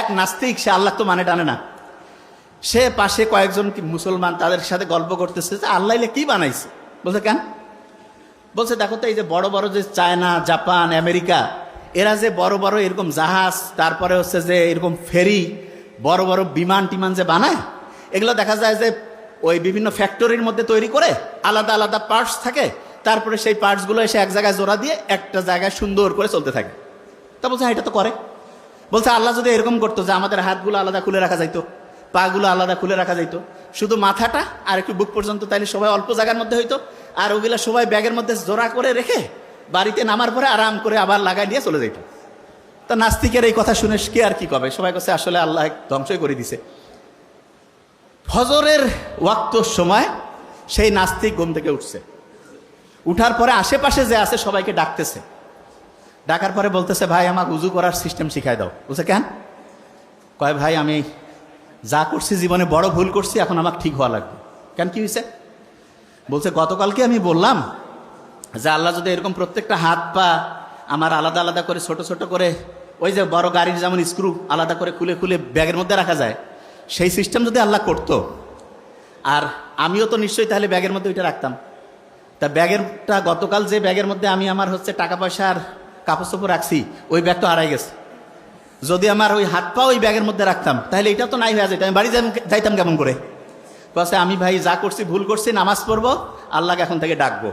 এক নাস্তিক, সে আল্লাহ তো মানে টানে না, সে পাশে কয়েকজন মুসলমান তাদের সাথে গল্প করতেছে যে আল্লাহ কি বানাইছে। বলছে কেন? বলছে দেখো তো এই যে বড় বড় যে চায়না, জাপান, আমেরিকা, এরা যে বড় বড় এরকম জাহাজ, তারপরে হচ্ছে যে এরকম ফেরি, বড় বড় বিমান টিমান যে বানায়, এগুলো দেখা যায় যে ওই বিভিন্ন ফ্যাক্টরির মধ্যে তৈরি করে আলাদা আলাদা পার্টস থাকে, তারপরে সেই পার্টসগুলো এসে এক জায়গায় জোড়া দিয়ে একটা জায়গায় সুন্দর করে চলতে থাকে। তা বলছে এটা তো করে। বলছে আল্লাহ যদি এরকম করতো যে আমাদের হাতগুলো আলাদা খুলে রাখা যাইতো, পাগুলো আলাদা খুলে রাখা যাইতো, শুধু মাথাটা আর একটু বুক পর্যন্ত, তাইলে সবাই অল্প জায়গার মধ্যে হইতো, আর ওগুলা সবাই ব্যাগের মধ্যে জোড়া করে রেখে বাড়িতে নামার পরে আরাম করে আবার লাগাই দিয়ে চলে যাইতো। তা নাস্তিকের এই কথা শুনে কে আর কি কবে, সবাই কাছে আসলে আল্লাহ ধ্বংসই করে দিছে। ফজরের ওয়াক্তর সময় সেই নাস্তিক ঘুম থেকে উঠছে, উঠার পরে আশেপাশে যে আছে সবাইকে ডাকতেছে, ডাকার পরে বলতেছে ভাই আমাকে উজু করার সিস্টেম শিখাই দাও। বলছে কেন? কয় ভাই আমি যা করছি জীবনে বড় ভুল করছি, এখন আমাকে ঠিক হওয়া লাগবে। কেন, কি হয়েছে? বলছে গতকালকে আমি বললাম যে আল্লাহ যদি এরকম প্রত্যেকটা হাত পা আমার আলাদা আলাদা করে ছোট ছোট করে, ওই যে বড় গাড়ির যেমন স্ক্রু আলাদা করে খুলে খুলে ব্যাগের মধ্যে রাখা যায়, সেই সিস্টেম যদি আল্লাহ করতো, আর আমিও তো নিশ্চয়ই তাহলে ব্যাগের মধ্যে ওইটা রাখতাম। তা ব্যাগেরটা গতকাল যে ব্যাগের মধ্যে আমি আমার হচ্ছে টাকা পয়সা আর কাপড় চোপড় রাখছি, ওই ব্যাগ তো হারাই গেছে। যদি আমার ওই হাত পা ওই ব্যাগের মধ্যে রাখতাম তাহলে এটা তো নাই হয়ে যেত, আমি বাড়ি যাইতাম কেমন করে? বলছে আমি ভাই যা করছি ভুল করছি, নামাজ পড়বো, আল্লাহকে এখন থেকে ডাকবো।